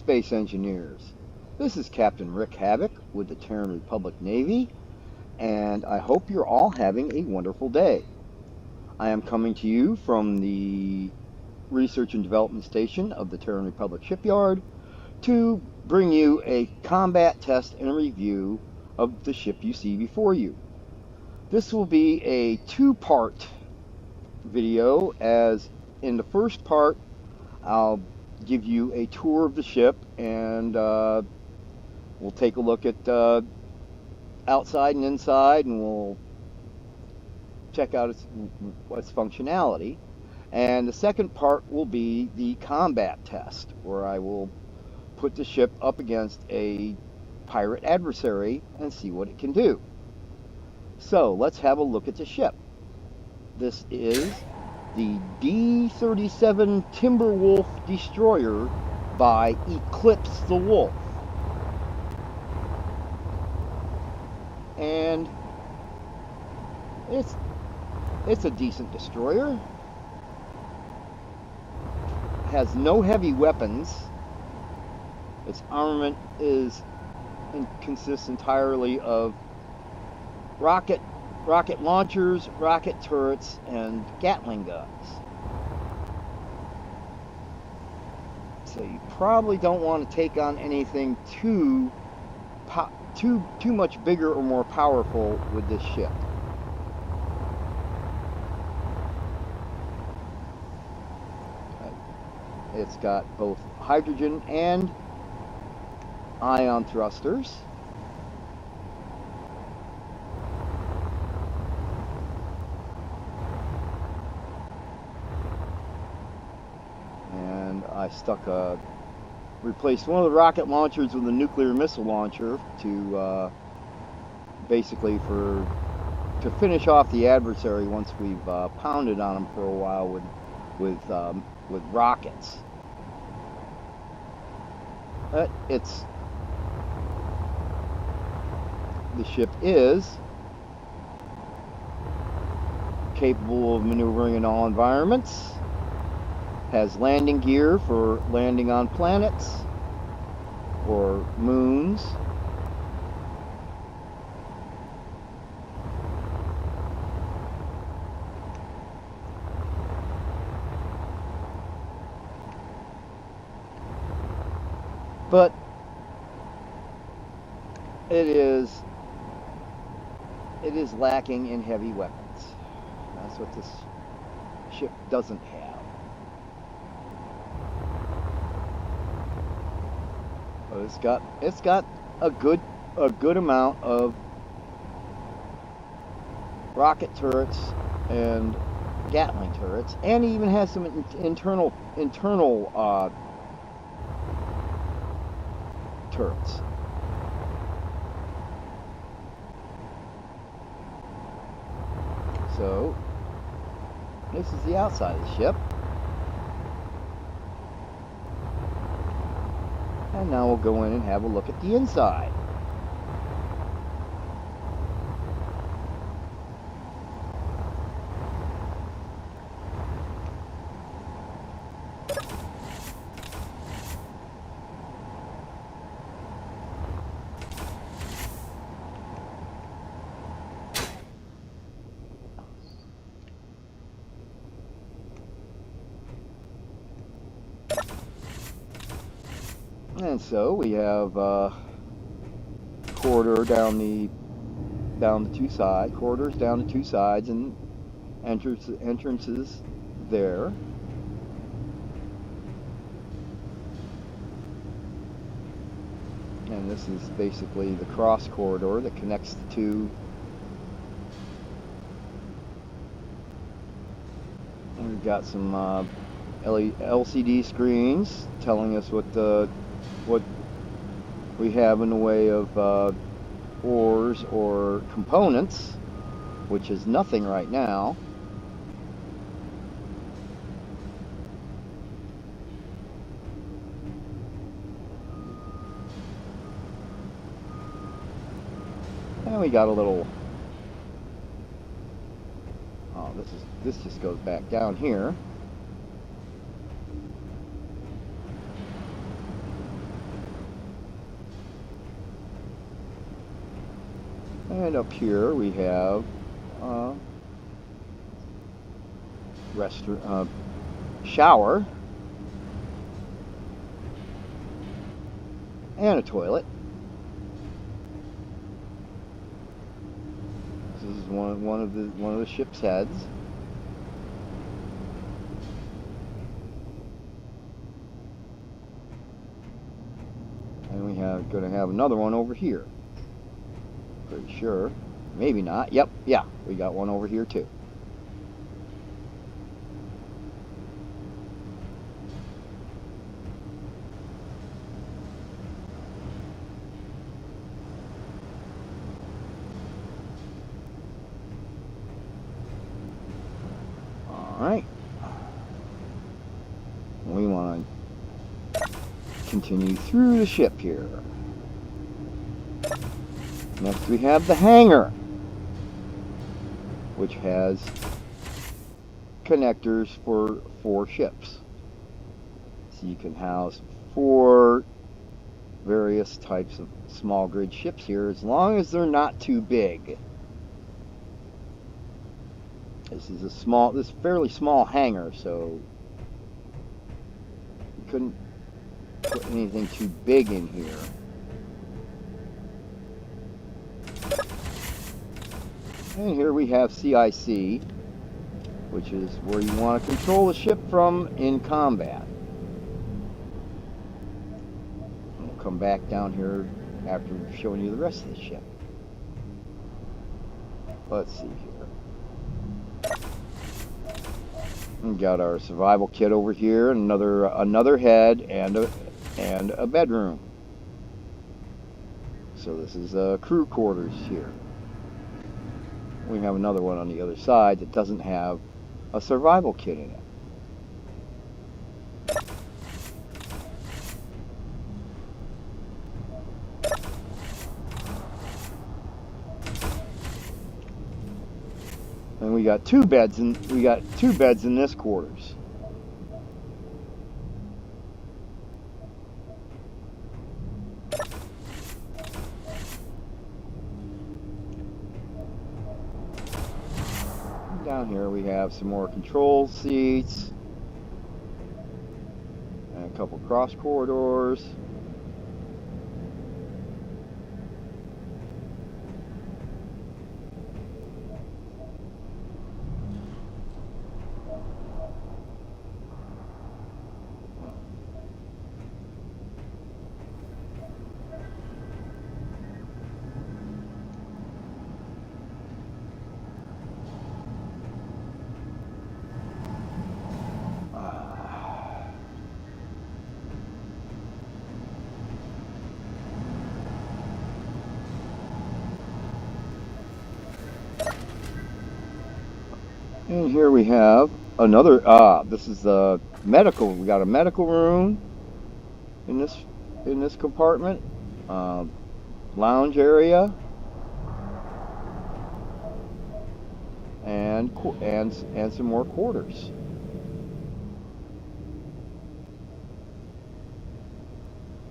Space Engineers. This is Captain Rick Havoc with the Terran Republic Navy, and I hope you're all having a wonderful day. I am coming to you from the Research and Development Station of the Terran Republic Shipyard to bring you a combat test and review of the ship you see before you. This will be a two-part video, as in the first part I'll give you a tour of the ship, and we'll take a look at outside and inside, and we'll check out its functionality. And the second part will be the combat test, where I will put the ship up against a pirate adversary and see what it can do. So let's have a look at the ship. This is the D-37 Timberwolf destroyer by Eclipse the Wolf. And it's a decent destroyer. Has no heavy weapons. Its armament consists entirely of rocket launchers, rocket turrets, and Gatling guns. So you probably don't want to take on anything too much bigger or more powerful with this ship. It's got both hydrogen and ion thrusters. I replaced one of the rocket launchers with a nuclear missile launcher to basically to finish off the adversary once we've pounded on them for a while with rockets. The ship is capable of maneuvering in all environments. Has landing gear for landing on planets or moons. But it is lacking in heavy weapons. That's what this ship doesn't have. It's got a good amount of rocket turrets and Gatling turrets, and it even has some internal turrets. So this is the outside of the ship. And now we'll go in and have a look at the inside. And so we have corridors down the two sides, and entrances there. And this is basically the cross corridor that connects the two. And we've got some LCD screens telling us what we have in the way of ores or components, which is nothing right now. And we got a little, this just goes back down here. And up here we have shower and a toilet. This is one of the ship's heads. And we have going to have another one over here. Pretty sure. Maybe not. Yep, yeah, we got one over here too. Alright. We want to continue through the ship here. Next we have the hangar, which has connectors for 4 ships. So you can house 4 various types of small grid ships here, as long as they're not too big. This is this fairly small hangar, so you couldn't put anything too big in here. And here we have CIC, which is where you want to control the ship from in combat. And we'll come back down here after showing you the rest of the ship. Let's see here. We got our survival kit over here, another head, and a bedroom. So this is crew quarters here. We have another one on the other side that doesn't have a survival kit in it. And we got two beds in this quarters. Down here we have some more control seats and a couple cross corridors. And here we have another, this is the medical, we got a medical room in this compartment, lounge area, and some more quarters.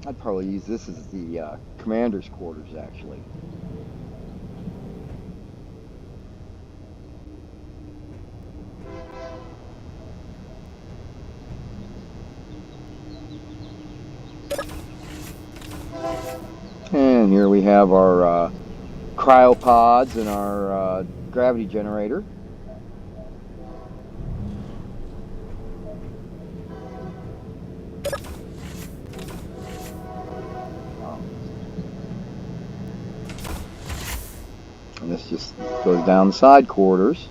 I'd probably use this as the commander's quarters, actually. And here we have our cryopods and our gravity generator. And this just goes down the side quarters.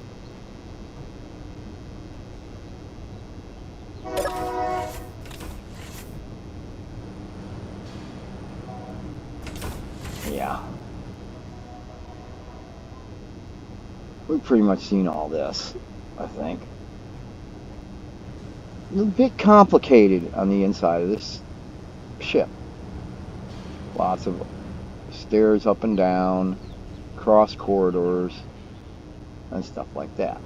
Yeah. We've pretty much seen all this, I think. It's a bit complicated on the inside of this ship. Lots of stairs up and down, cross corridors, and stuff like that.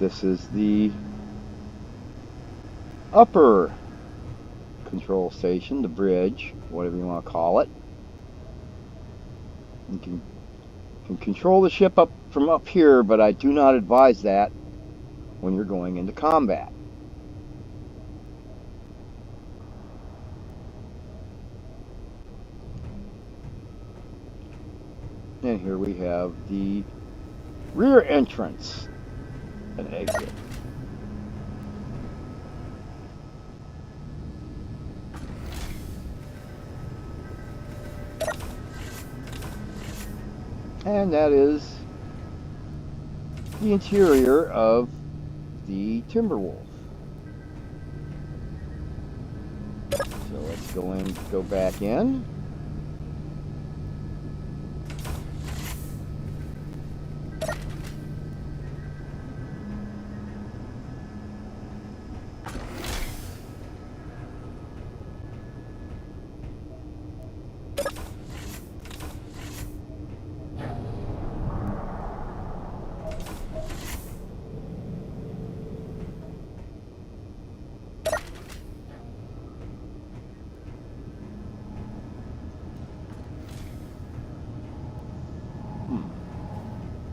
This is the upper control station, the bridge, whatever you want to call it. You can control the ship up from up here, but I do not advise that when you're going into combat. And here we have the rear entrance and exit. And that is the interior of the Timberwolf. So let's go back in.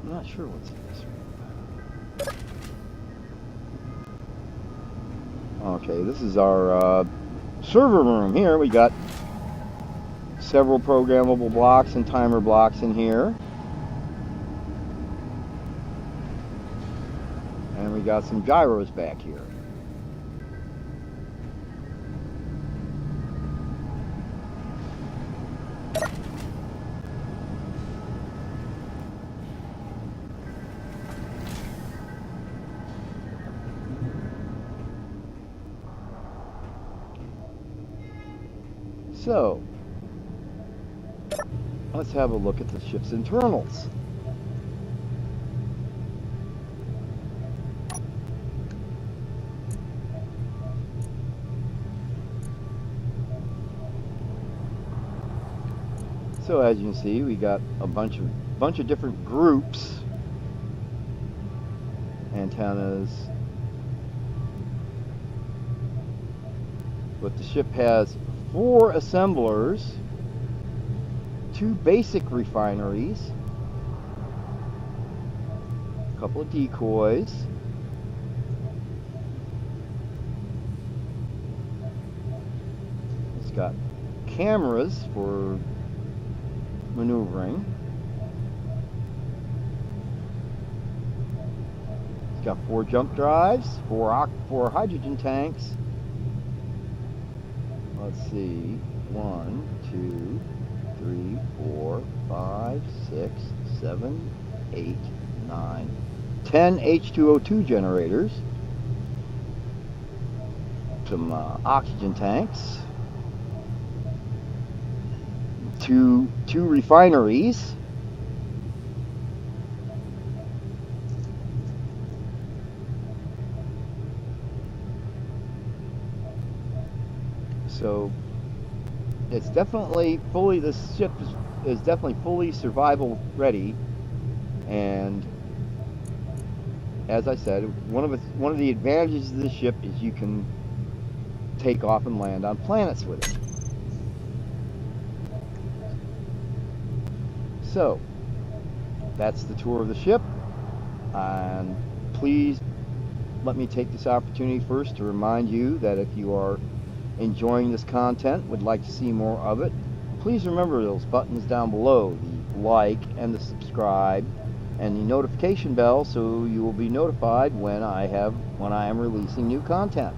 I'm not sure what's in this room. Okay, this is our server room here. We got several programmable blocks and timer blocks in here. And we got some gyros back here. So, let's have a look at the ship's internals. So as you can see, we got a bunch of different groups, antennas, but the ship has 4 assemblers, 2 basic refineries, a couple of decoys, it's got cameras for maneuvering, it's got 4 jump drives, 4 hydrogen tanks. Let's see, 1, 2, 3, 4, 5, 6, 7, 8, 9, 10 H2O2 generators, some oxygen tanks, 2 refineries, so it's definitely fully, this ship is definitely fully survival ready. And as I said, one of the advantages of this ship is you can take off and land on planets with it. So that's the tour of the ship, and please let me take this opportunity first to remind you that if you are enjoying this content, would like to see more of it, please remember those buttons down below, the like and the subscribe and the notification bell, so you will be notified when I am releasing new content.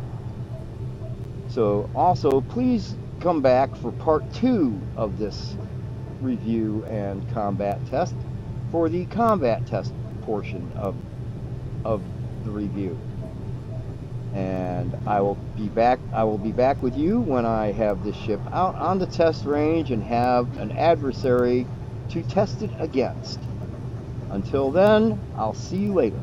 So also please come back for part 2 of this review and combat test, for the combat test portion of the review. And I will be back with you when I have this ship out on the test range and have an adversary to test it against. Until then, I'll see you later.